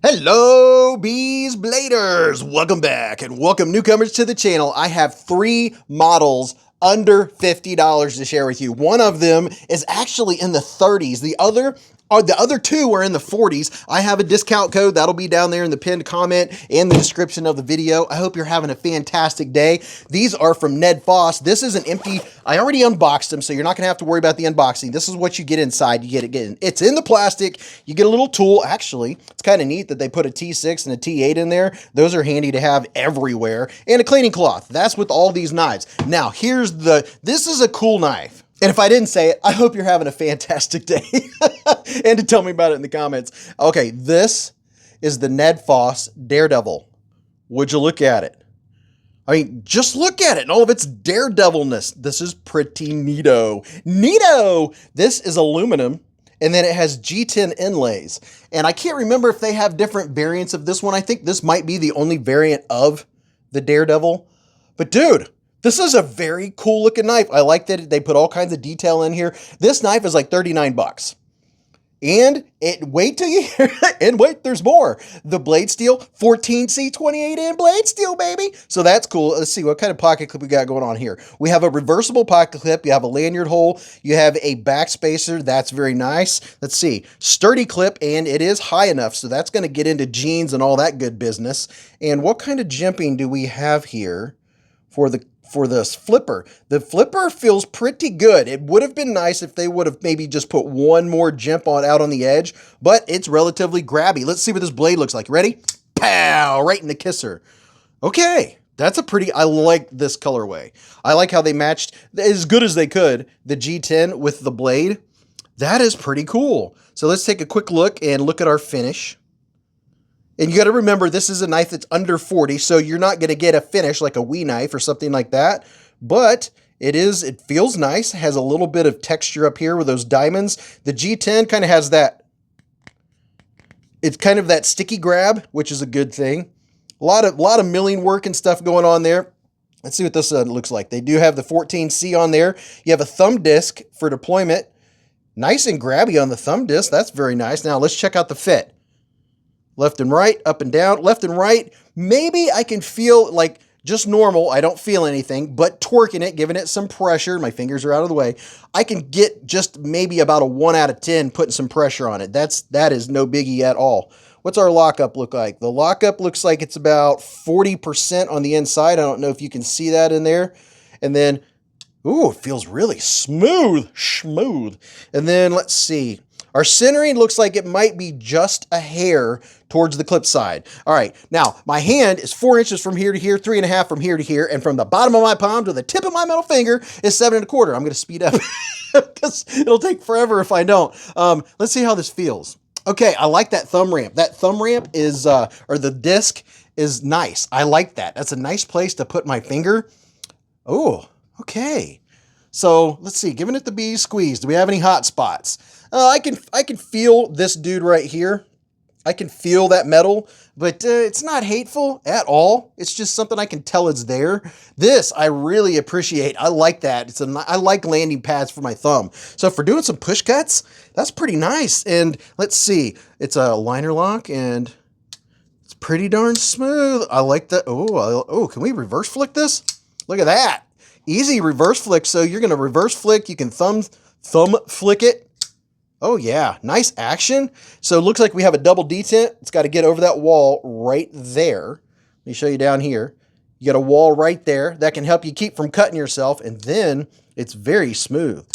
Hello, Beez Bladers! Welcome back and welcome newcomers to the channel. I have 3 models under $50 to share with you. One of them is actually in the 30s. The other 2 are in the 40s. I have a discount code that'll be down there in the pinned comment and the description of the video. I hope you're having a fantastic day. These are from Ned Foss. This is an empty, I already unboxed them, so you're not gonna have to worry about the unboxing. This is what you get inside. You get it, it's in the plastic. You get a little tool. Actually, it's kind of neat that they put a T6 and a T8 in there. Those are handy to have everywhere. And a cleaning cloth. That's with all these knives. Now, this is a cool knife. And if I didn't say it, I hope you're having a fantastic day. And to tell me about it in the comments. Okay, this is the Ned Foss Daredevil. Would you look at it? I mean, just look at it and all of its daredevilness. This is pretty neato. Neato! This is aluminum, and then it has G10 inlays. And I can't remember if they have different variants of this one. I think this might be the only variant of the Daredevil. But dude, this is a very cool looking knife. I like that they put all kinds of detail in here. This knife is like 39 bucks. And wait till you hear it, and wait, there's more. The blade steel, 14C 28N blade steel, baby. So that's cool. Let's see what kind of pocket clip we got going on here. We have a reversible pocket clip. You have a lanyard hole. You have a back spacer. That's very nice. Let's see, sturdy clip, and it is high enough. So that's going to get into jeans and all that good business. And what kind of jimping do we have here for this flipper? The flipper feels pretty good. It would have been nice if they would have maybe just put one more jimp out on the edge, but it's relatively grabby. Let's see what this blade looks like. Ready? Pow! Right in the kisser. Okay, that's I like this colorway. I like how they matched, as good as they could, the G10 with the blade. That is pretty cool. So let's take a quick look and look at our finish. And you got to remember, this is a knife that's under 40, so you're not going to get a finish like a Wee knife or something like that. But it feels nice. It has a little bit of texture up here with those diamonds. The G10 kind of has that, it's kind of that sticky grab, which is a good thing. A lot of milling work and stuff going on there. Let's see what this looks like. They do have the 14C on there. You have a thumb disc for deployment. Nice and grabby on the thumb disc. That's very nice. Now let's check out the fit. Left and right, up and down, left and right. Maybe I can feel like just normal. I don't feel anything, but twerking it, giving it some pressure. My fingers are out of the way. I can get just maybe about a 1 out of 10 putting some pressure on it. That is no biggie at all. What's our lockup look like? The lockup looks like it's about 40% on the inside. I don't know if you can see that in there. And then, ooh, it feels really smooth. And then let's see. Our centering looks like it might be just a hair towards the clip side. All right, now my hand is 4 inches from here to here, 3.5 from here to here, and from the bottom of my palm to the tip of my middle finger is 7.25. I'm gonna speed up because it'll take forever if I don't. Let's see how this feels. Okay, I like that thumb ramp. That thumb ramp is, or the disc is nice. I like that. That's a nice place to put my finger. Oh, okay. So let's see, giving it the Beez squeeze. Do we have any hot spots? I can feel this dude right here. I can feel that metal, but it's not hateful at all. It's just something I can tell it's there. This I really appreciate. I like that. I like landing pads for my thumb. So for doing some push cuts, that's pretty nice. And let's see, it's a liner lock and it's pretty darn smooth. I like that. Oh, can we reverse flick this? Look at that. Easy reverse flick. So you're going to reverse flick. You can thumb flick it. Oh yeah, nice action. So it looks like we have a double detent. It's got to get over that wall right there. Let me show you down here. You got a wall right there that can help you keep from cutting yourself. And then it's very smooth.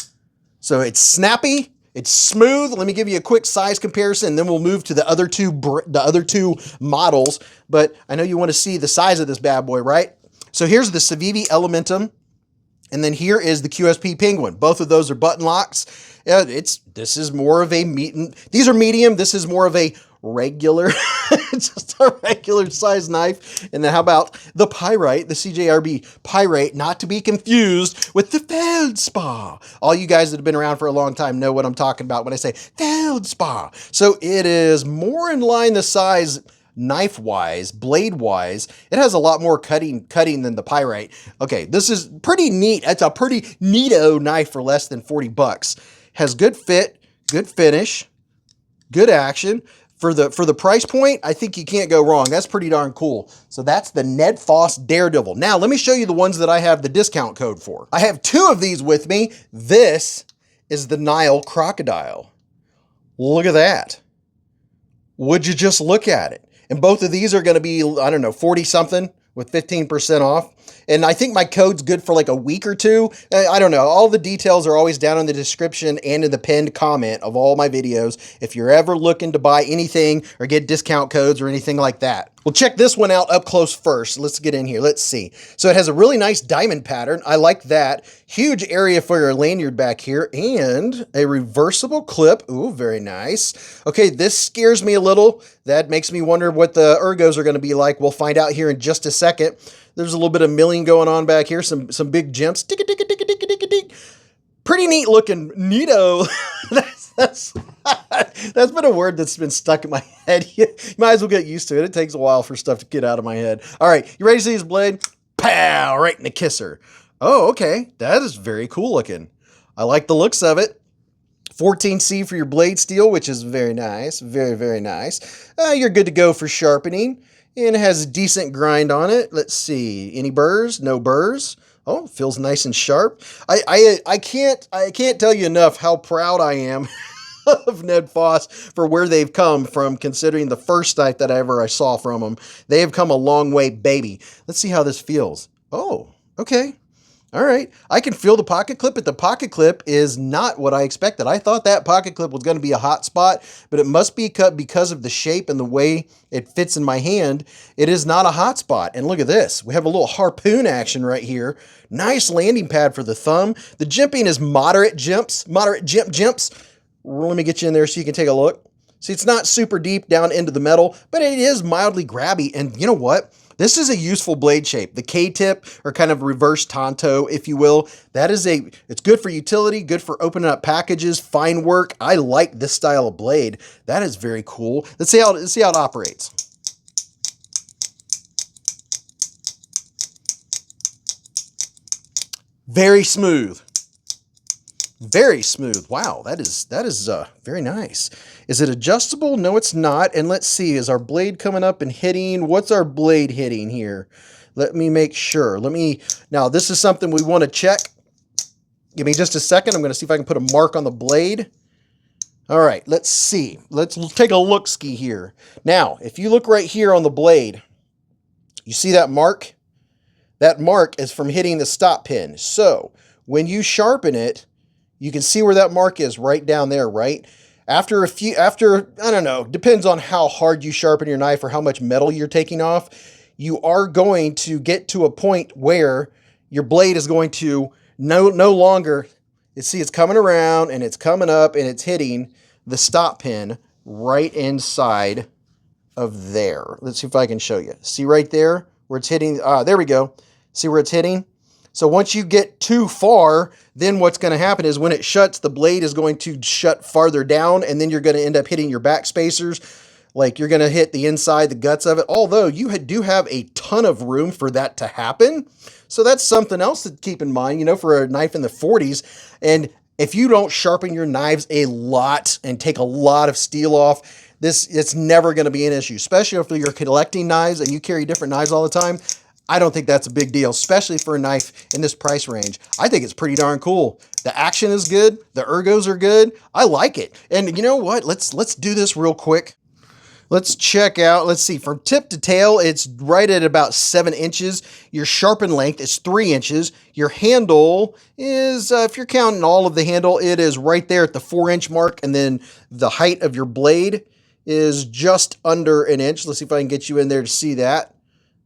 So it's snappy. It's smooth. Let me give you a quick size comparison. Then we'll move to the other two models. But I know you want to see the size of this bad boy, right? So here's the Civivi Elementum. And then here is the QSP Penguin. Both of those are button locks. This is more of a these are medium. This is more of a regular, just a regular size knife. And then how about the Pyrite, the CJRB Pyrite, not to be confused with the Feldspar. All you guys that have been around for a long time know what I'm talking about when I say Feldspar. So it is more in line the size knife-wise, blade-wise. It has a lot more cutting than the Pyrite. Okay, this is pretty neat. It's a pretty neato knife for less than 40 bucks. Has good fit, good finish, good action. For the price point, I think you can't go wrong. That's pretty darn cool. So that's the Ned Foss Daredevil. Now, let me show you the ones that I have the discount code for. I have 2 of these with me. This is the Nile Crocodile. Look at that. Would you just look at it? And both of these are going to be, I don't know, 40 something with 15% off. And I think my code's good for like a week or 2. I don't know. All the details are always down in the description and in the pinned comment of all my videos if you're ever looking to buy anything or get discount codes or anything like that. We'll check this one out up close first. Let's get in here. Let's see. So it has a really nice diamond pattern. I like that. Huge area for your lanyard back here and a reversible clip. Ooh, very nice. Okay, this scares me a little. That makes me wonder what the ergos are going to be like. We'll find out here in just a second. There's a little bit of milling going on back here. Some big jumps. Pretty neat looking. Neato. That's been a word that's been stuck in my head. You might as well get used to it. It takes a while for stuff to get out of my head. All right, you ready to see this blade? Pow! Right in the kisser. Oh, okay. That is very cool looking. I like the looks of it. 14C for your blade steel, which is very nice. Very, very nice. You're good to go for sharpening. And it has a decent grind on it. Let's see. Any burrs? No burrs. Oh, feels nice and sharp. I can't tell you enough how proud I am of Ned Foss for where they've come from, considering the first knife that I saw from them. They have come a long way, baby. Let's see how this feels. Oh, okay. All right. I can feel the pocket clip, but the pocket clip is not what I expected. I thought that pocket clip was going to be a hot spot, but it must be cut because of the shape and the way it fits in my hand. It is not a hot spot. And look at this. We have a little harpoon action right here. Nice landing pad for the thumb. The jimping is moderate jimps. Let me get you in there so you can take a look. See, it's not super deep down into the metal, but it is mildly grabby. And you know what? This is a useful blade shape. The K-tip, or kind of reverse tanto, if you will, it's good for utility, good for opening up packages, fine work. I like this style of blade. That is very cool. Let's see how it operates. Very smooth. Very smooth. Wow, that is very nice. Is it adjustable? No, it's not. And let's see, is our blade coming up and hitting? What's our blade hitting here? Let me make sure. Now this is something we want to check. Give me just a second. I'm going to see if I can put a mark on the blade. All right, let's see. Let's take a look-ski here. Now, if you look right here on the blade, you see that mark? That mark is from hitting the stop pin. So when you sharpen it, you can see where that mark is right down there, right? After, I don't know, depends on how hard you sharpen your knife or how much metal you're taking off, you are going to get to a point where your blade is going to no longer, it's coming around and it's coming up and it's hitting the stop pin right inside of there. Let's see if I can show you. See right there where it's hitting? There we go. See where it's hitting? So once you get too far, then what's going to happen is when it shuts, the blade is going to shut farther down, and then you're going to end up hitting your back spacers. Like you're going to hit the inside, the guts of it, although you do have a ton of room for that to happen. So that's something else to keep in mind, for a knife in the 40s. And if you don't sharpen your knives a lot and take a lot of steel off, it's never going to be an issue, especially if you're collecting knives and you carry different knives all the time. I don't think that's a big deal, especially for a knife in this price range. I think it's pretty darn cool. The action is good. The ergos are good. I like it. And you know what? Let's do this real quick. Let's check out, let's see, from tip to tail, it's right at about 7 inches. Your sharpen length is 3 inches. Your handle is, if you're counting all of the handle, it is right there at the 4-inch mark. And then the height of your blade is just under an inch. Let's see if I can get you in there to see that.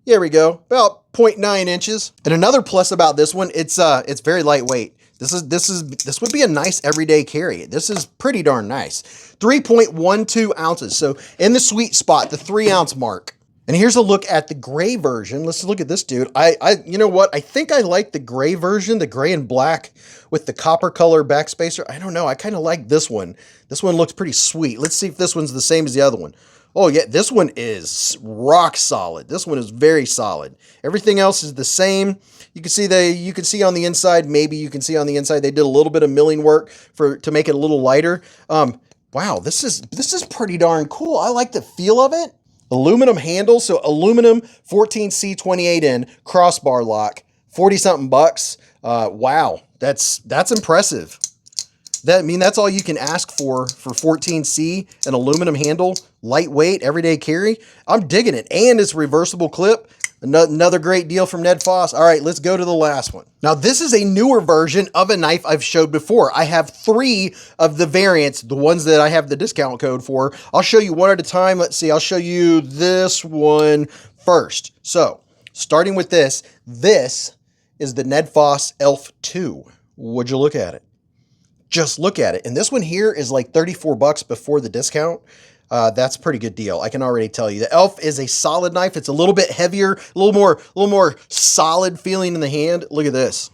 There we go, about 0.9 inches. And another plus about this one, it's very lightweight. This would be a nice everyday carry. This is pretty darn nice. 3.12 ounces. So in the sweet spot, the 3-ounce mark. And here's a look at the gray version. Let's look at this dude. You know what? I think I like the gray version, the gray and black with the copper color backspacer. I don't know. I kind of like this one. This one looks pretty sweet. Let's see if this one's the same as the other one. Oh yeah, this one is rock solid. This one is very solid. Everything else is the same. You can see on the inside, maybe you can see on the inside, they did a little bit of milling work to make it a little lighter. Wow, this is pretty darn cool. I like the feel of it. Aluminum handle, so aluminum 14C28N crossbar lock, 40 something bucks. Wow, that's impressive. That's all you can ask for 14C, an aluminum handle, lightweight, everyday carry. I'm digging it, and it's reversible clip. Another great deal from Ned Foss. All right, let's go to the last one. Now, this is a newer version of a knife I've showed before. I have 3 of the variants, the ones that I have the discount code for. I'll show you one at a time. Let's see, I'll show you this one first. So, starting with this is the Ned Foss Elf 2. Would you look at it? Just look at it. And this one here is like 34 bucks before the discount. That's a pretty good deal. I can already tell you. The Elf is a solid knife. It's a little bit heavier, a little more solid feeling in the hand. Look at this.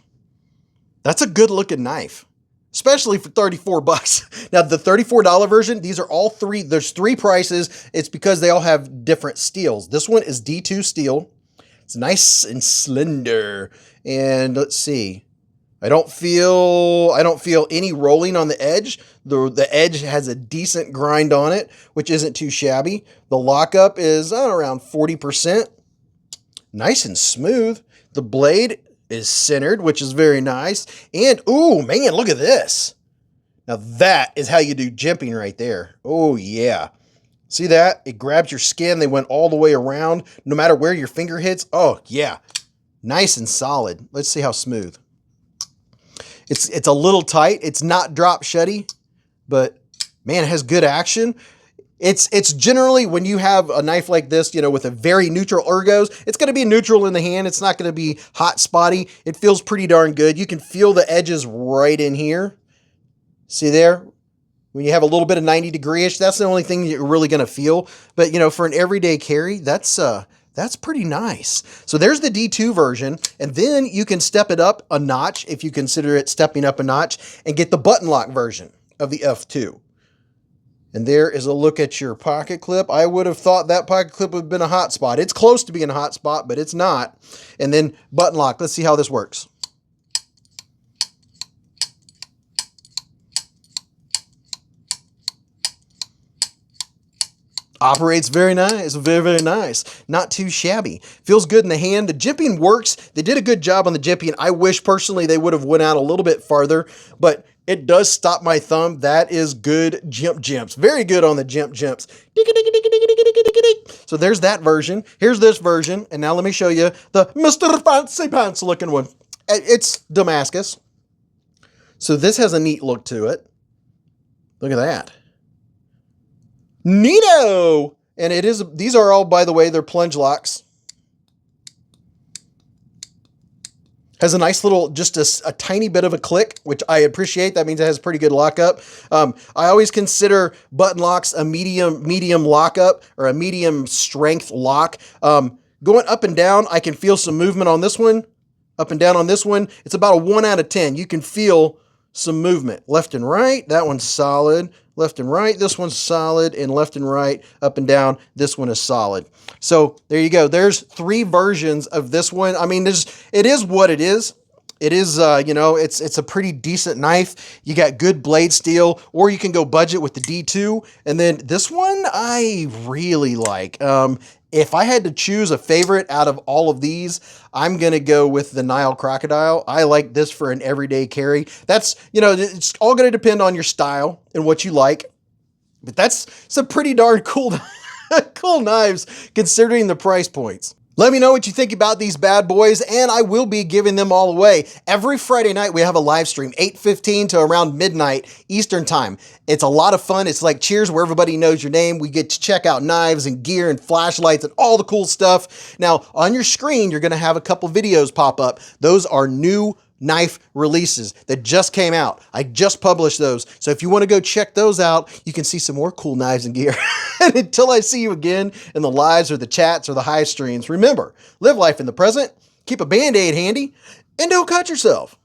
That's a good looking knife, especially for 34 bucks. Now the $34 version, these are all 3. There's 3 prices. It's because they all have different steels. This one is D2 steel. It's nice and slender. And let's see. I don't feel any rolling on the edge. The edge has a decent grind on it, which isn't too shabby. The lockup is around 40%. Nice and smooth. The blade is centered, which is very nice. And, ooh, man, look at this. Now that is how you do jimping right there. Oh, yeah. See that? It grabs your skin. They went all the way around, no matter where your finger hits. Oh, yeah. Nice and solid. Let's see how smooth. It's a little tight. It's not drop shutty, but man, it has good action. It's generally, when you have a knife like this, you know, with a very neutral ergos, it's going to be neutral in the hand. It's not going to be hot spotty. It feels pretty darn good. You can feel the edges right in here. See there? When you have a little bit of 90 degree-ish, that's the only thing you're really going to feel. But, you know, for an everyday carry, that's pretty nice. So there's the D2 version, and then you can step it up a notch if you consider it stepping up a notch and get the button lock version of the F2. And there is a look at your pocket clip. I would have thought that pocket clip would have been a hot spot. It's close to being a hot spot, but it's not. And then button lock. Let's see how this works. Operates very nice, very, very nice. Not too shabby. Feels good in the hand. The jimping works. They did a good job on the jimping. I wish personally they would have went out a little bit farther, but it does stop my thumb. That is good jimps. Very good on the jimps. So there's that version. Here's this version. And now let me show you the Mr. Fancy Pants looking one. It's Damascus. So this has a neat look to it. Look at that. Neato! And it is, these are all, by the way, they're plunge locks. Has a nice little, just a tiny bit of a click, which I appreciate. That means it has pretty good lockup. I always consider button locks a medium lockup, or a medium strength lock. Going up and down, I can feel some movement on this one. Up and down on this one, it's about a 1 out of 10. You can feel some movement. Left and right, that one's solid. Left and right, this one's solid. And left and right, up and down, this one is solid. So there you go. There's 3 versions of this one. I mean, it is what it is. It is, you know, it's a pretty decent knife. You got good blade steel, or you can go budget with the D2. And then this one I really like. If I had to choose a favorite out of all of these, I'm going to go with the Nile Crocodile. I like this for an everyday carry. That's, you know, it's all going to depend on your style and what you like. But that's some pretty darn cool, cool knives considering the price points. Let me know what you think about these bad boys, and I will be giving them all away. Every Friday night, we have a live stream, 8:15 to around midnight Eastern time. It's a lot of fun. It's like Cheers, where everybody knows your name. We get to check out knives and gear and flashlights and all the cool stuff. Now, on your screen, you're going to have a couple videos pop up. Those are new knife releases that just came out. I just published those. So if you want to go check those out, you can see some more cool knives and gear. And until I see you again in the lives or the chats or the high streams, remember, live life in the present, keep a Band-Aid handy, and don't cut yourself.